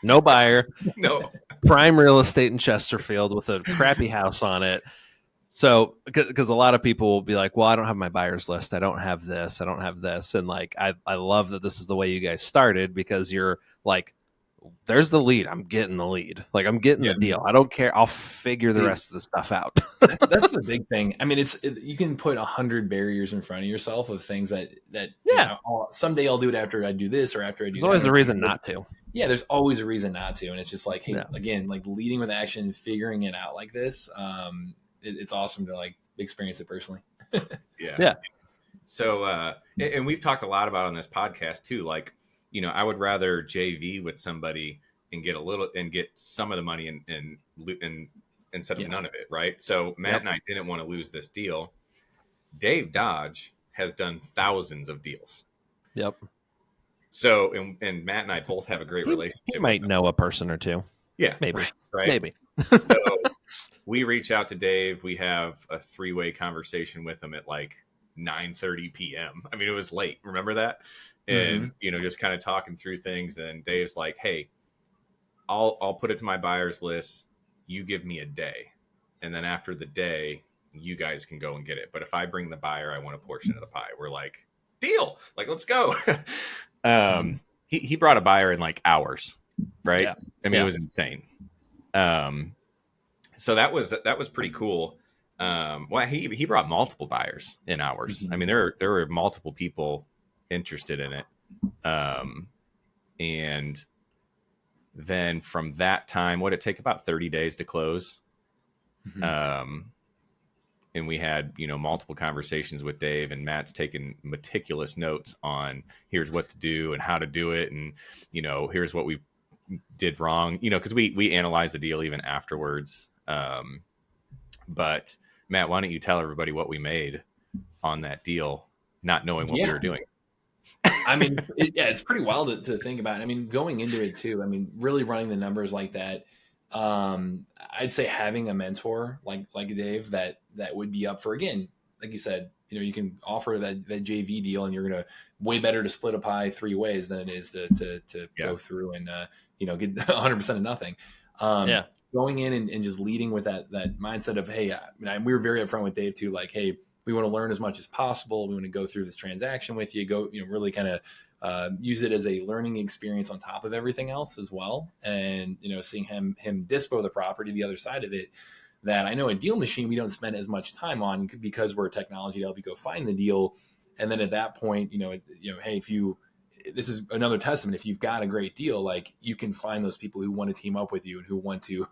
No buyer. No. Prime real estate in Chesterfield with a crappy house on it. So, because a lot of people will be like, well, I don't have my buyer's list. I don't have this. And like, I love that this is the way you guys started, because you're like, there's the lead. I'm getting the lead. Like, I'm getting the deal. I don't care. I'll figure the rest of the stuff out. That's the big thing. I mean, you can put 100 barriers in front of yourself of things that you know, someday I'll do it after I do this or afafter I do. There's that. always a reason not to. Yeah, there's always a reason not to, and it's just like, hey, again, like leading with action, figuring it out like this. It's awesome to like experience it personally. Yeah. So, and we've talked a lot about on this podcast too. Like, you know, I would rather JV with somebody and get some of the money and instead of none of it, right? So Matt and I didn't want to lose this deal. Dave Dodge has done thousands of deals. Yep. So, and Matt and I both have a great relationship. He might know a person or two. Yeah, maybe. Right. Maybe. So we reach out to Dave. We have a 3-way conversation with him at like 9:30 p.m. I mean, it was late. Remember that? And you know, just kind of talking through things. And Dave's like, "Hey, I'll put it to my buyers list. You give me a day, and then after the day, you guys can go and get it. But if I bring the buyer, I want a portion of the pie." We're like, "Deal! Like, let's go." He brought a buyer in like hours, right? Yeah. I mean, it was insane. So that was pretty cool. Well, he brought multiple buyers in hours. I mean, there were multiple people interested in it. And then from that time, what did it take about 30 days to close? And we had, you know, multiple conversations with Dave, and Matt's taken meticulous notes on here's what to do and how to do it. And, you know, here's what we did wrong, you know, because we analyzed the deal even afterwards. But Matt, why don't you tell everybody what we made on that deal, not knowing what we were doing? I mean, it's pretty wild to think about. I mean, going into it too, I mean, really running the numbers like that. I'd say having a mentor like Dave that would be up for, again, like you said, you know, you can offer that JV deal, and you're going to way better to split a pie 3 ways than it is to go through and, you know, get 100% of nothing. Going in and just leading with that mindset of, hey, I mean, we were very upfront with Dave too, like, hey, we want to learn as much as possible. We want to go through this transaction with you, you know, really kind of use it as a learning experience on top of everything else as well. And, you know, seeing him dispo the property, the other side of it, that I know a deal machine, we don't spend as much time on because we're a technology to help you go find the deal. And then at that point, you know, hey, this is another testament. If you've got a great deal, like, you can find those people who want to team up with you and who want to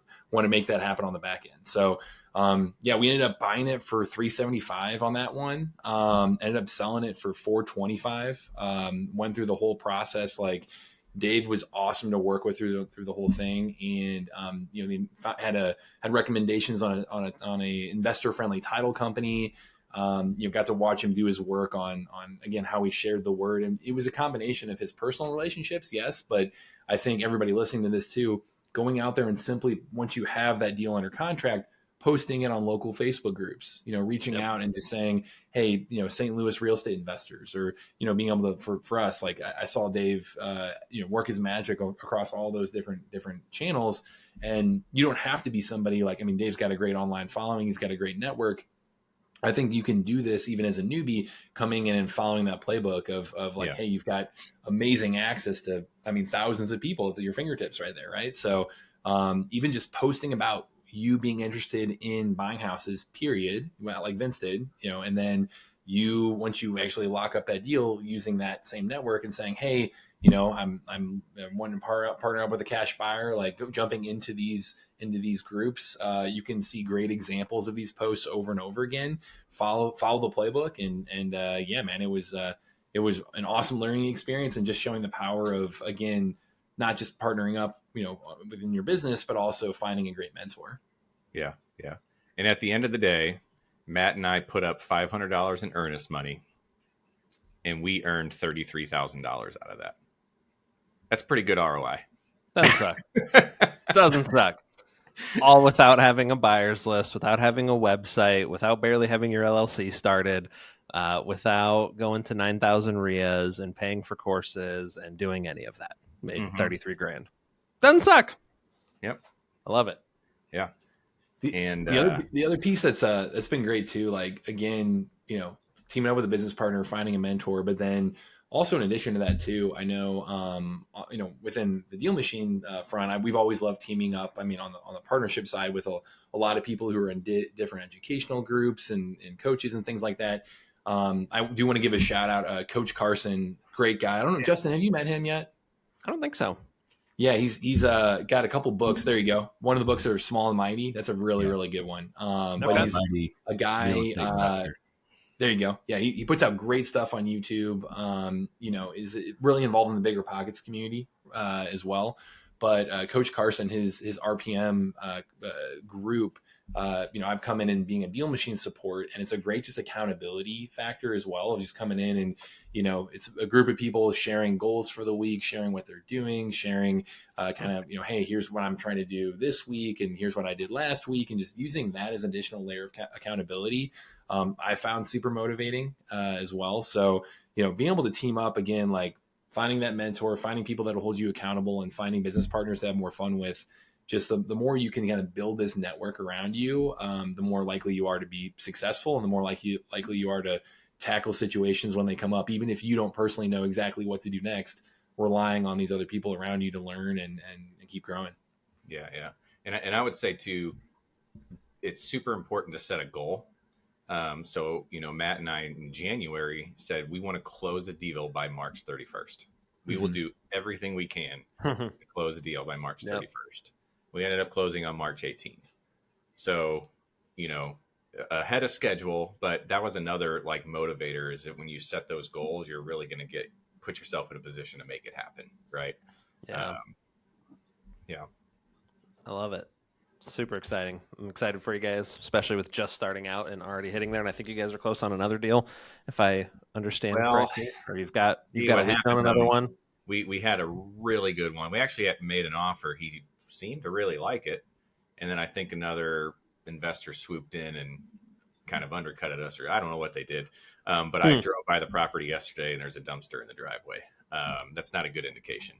make that happen on the back end. So, we ended up buying it for $375 on that one. Ended up selling it for $425. Went through the whole process. Like, Dave was awesome to work with through the whole thing, and you know, they had recommendations on a investor friendly title company. You got to watch him do his work on again, how he shared the word. And it was a combination of his personal relationships. Yes. But I think everybody listening to this too, going out there and simply, once you have that deal under contract, posting it on local Facebook groups, you know, reaching out and just saying, hey, you know, St. Louis real estate investors, or, you know, being able to, for us, like I saw Dave, you know, work his magic across all those different channels. And you don't have to be somebody like, I mean, Dave's got a great online following. He's got a great network. I think you can do this even as a newbie, coming in and following that playbook of like, hey, you've got amazing access to, I mean, thousands of people at your fingertips right there. Right. So even just posting about you being interested in buying houses, period, well, like Vince did, you know, and then once you actually lock up that deal, using that same network and saying, hey, you know, I'm wanting to partner up with a cash buyer, like jumping into these groups. You can see great examples of these posts over and over again. Follow the playbook, and yeah, man, it was an awesome learning experience, and just showing the power of, again, not just partnering up, you know, within your business, but also finding a great mentor. Yeah. And at the end of the day, Matt and I put up $500 in earnest money, and we earned $33,000 out of that. That's pretty good ROI. Doesn't suck. Doesn't suck. All without having a buyer's list, without having a website, without barely having your LLC started, without going to 9,000 RIAs and paying for courses and doing any of that. Made 33 grand. Doesn't suck. Yep. I love it. Yeah. The other piece that's been great too, like, again, you know, teaming up with a business partner, finding a mentor, but then Also, in addition to that too, I know, within the Deal Machine front, we've always loved teaming up. I mean, on the partnership side with a lot of people who are in different educational groups and coaches and things like that. I do want to give a shout out, Coach Carson, great guy. I don't know, Justin, have you met him yet? I don't think so. Yeah, he's got a couple books. There you go. One of the books are Small and Mighty. That's a really good one. But he's a guy. There you go. Yeah, he puts out great stuff on YouTube. Is really involved in the Bigger Pockets community as well. But Coach Carson, his RPM group, I've come in and being a Deal Machine support, and it's a great just accountability factor as well of just coming in and, it's a group of people sharing goals for the week, sharing what they're doing, sharing hey, here's what I'm trying to do this week, and here's what I did last week, and just using that as an additional layer of accountability. I found super motivating as well. So, being able to team up again, like finding that mentor, finding people that will hold you accountable, and finding business partners to have more fun with, just the more you can kind of build this network around you, the more likely you are to be successful, and the more likely you are to tackle situations when they come up, even if you don't personally know exactly what to do next, relying on these other people around you to learn and keep growing. Yeah. And I would say too, it's super important to set a goal. So, Matt and I in January said we want to close the deal by March 31st. We will do everything we can to close the deal by March 31st. We ended up closing on March 18th. So, ahead of schedule, but that was another like motivator, is that when you set those goals, you're really going to put yourself in a position to make it happen. Right. Yeah. I love it. Super exciting. I'm excited for you guys, especially with just starting out and already hitting there. And I think you guys are close on another deal, if I understand correctly. Or you've got a lead on another one. We had a really good one. We actually made an offer. He seemed to really like it, and then I think another investor swooped in and kind of undercutted us, or I don't know what they did. But I drove by the property yesterday, and there's a dumpster in the driveway. That's not a good indication.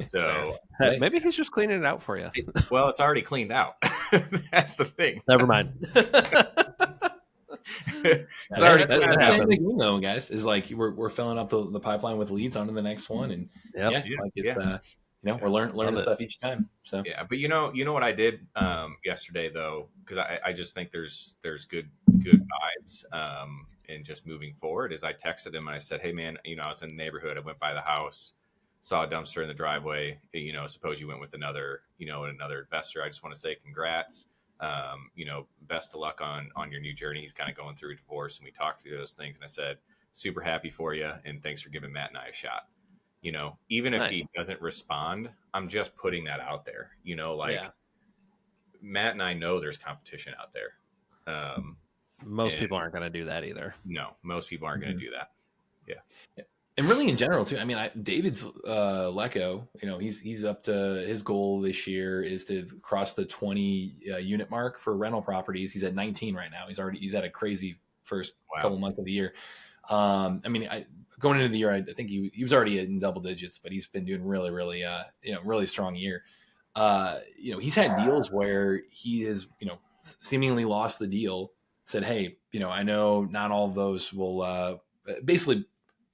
So maybe he's just cleaning it out for you. Well, it's already cleaned out. That's the thing. Never mind. Sorry, that happens. Though, guys, is like we're filling up the pipeline with leads onto the next one, and we're learning stuff each time. So yeah, but you know what I did yesterday though, because I just think there's good vibes and just moving forward. Is I texted him and I said, hey man, I was in the neighborhood. I went by the house, saw a dumpster in the driveway. Suppose you went with another investor. I just want to say congrats. Best of luck on your new journey. He's kind of going through a divorce, and we talked through those things, and I said, super happy for you, and thanks for giving Matt and I a shot. Even if he doesn't respond, I'm just putting that out there. Matt and I know there's competition out there. Most people aren't going to do that either. No, most people aren't going to do that. Yeah. And really in general too. I mean, David's Lecco, he's up to his goal this year is to cross the 20 unit mark for rental properties. He's at 19 right now. He's at a crazy first couple months of the year. Going into the year, I think he was already in double digits, but he's been doing really, really, really strong year. He's had deals where he has, seemingly lost the deal, said, hey, I know not all of those will basically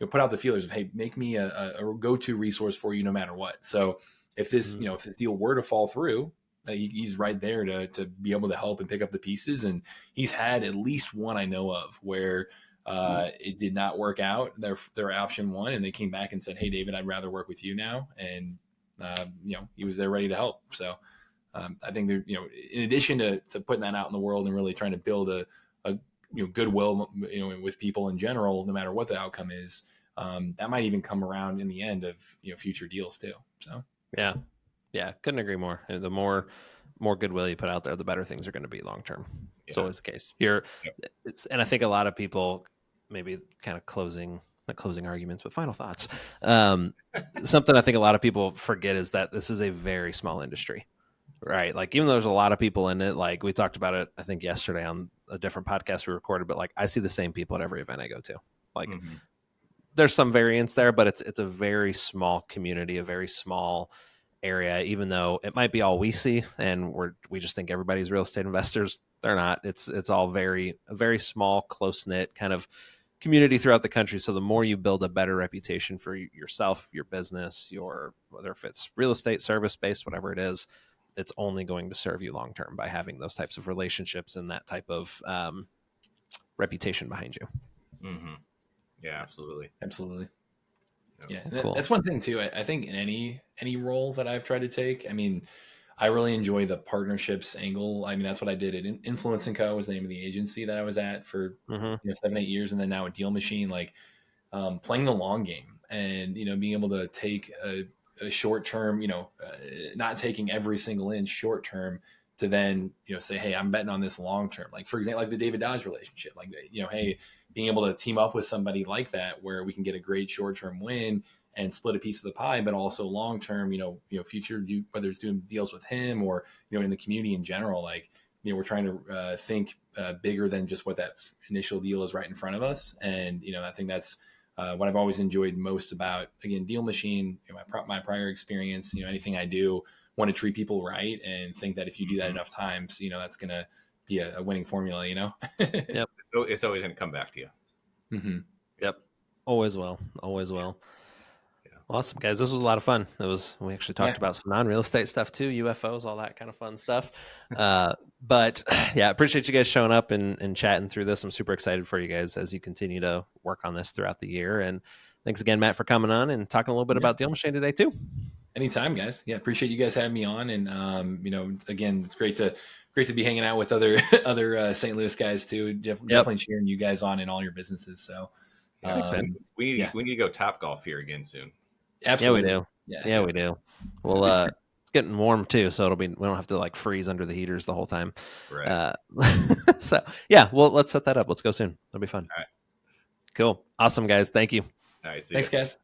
put out the feelers of, hey, make me a go-to resource for you no matter what. So if this, if this deal were to fall through, he's right there to be able to help and pick up the pieces. And he's had at least one I know of where it did not work out, their option one, and they came back and said, hey, David, I'd rather work with you now. And, he was there ready to help. So I think there, in addition to putting that out in the world and really trying to build a goodwill, with people in general, no matter what the outcome is, that might even come around in the end of, future deals too. So, yeah. Couldn't agree more. The more goodwill you put out there, the better things are going to be long-term. It's always the case and I think a lot of people maybe kind of not closing arguments, but final thoughts. Something I think a lot of people forget is that this is a very small industry, right? Like, even though there's a lot of people in it, like we talked about it, I think yesterday on a different podcast we recorded, but like I see the same people at every event I go to. Like there's some variance there, but it's a very small community, a very small area, even though it might be all we see and we just think everybody's real estate investors. They're not. It's all a very small, close-knit kind of community throughout the country. So the more you build a better reputation for yourself, your business, whether if it's real estate, service based, whatever it is, it's only going to serve you long term by having those types of relationships and that type of reputation behind you. Mm-hmm. Yeah, absolutely. Absolutely. Yeah, cool. That's one thing too. I think in any role that I've tried to take, I mean, I really enjoy the partnerships angle. I mean, that's what I did at Influence & Co. was the name of the agency that I was at for 7-8 years, and then now at Deal Machine, like playing the long game and being able to take a short term, not taking every single inch short term to then say, hey, I'm betting on this long term. Like for example, like the David Dodge relationship, like hey, being able to team up with somebody like that where we can get a great short term win and split a piece of the pie, but also long term, future, whether it's doing deals with him or in the community in general, like we're trying to think bigger than just what that initial deal is right in front of us. And I think that's what I've always enjoyed most about, again, Deal Machine, my prior experience. Anything I do, want to treat people right, and think that if you do that enough times, that's going to be a winning formula. Yep. So it's always going to come back to you. Mm-hmm. Yep. Always will. Awesome, guys. This was a lot of fun. We actually talked about some non-real estate stuff too, UFOs, all that kind of fun stuff. But yeah, appreciate you guys showing up and chatting through this. I'm super excited for you guys as you continue to work on this throughout the year. And thanks again, Matt, for coming on and talking a little bit about Deal Machine today too. Anytime, guys. Yeah, appreciate you guys having me on. And again, it's great to be hanging out with other St. Louis guys too. Definitely cheering you guys on in all your businesses. So thanks, man. We need to go Top Golf here again soon. Absolutely. Yeah, we do. Yeah, we do. Well, it's getting warm too, so we don't have to like freeze under the heaters the whole time. Right. So yeah, well, let's set that up. Let's go soon. It'll be fun. All right. Cool. Awesome, guys. Thank you. All right. Thanks, guys.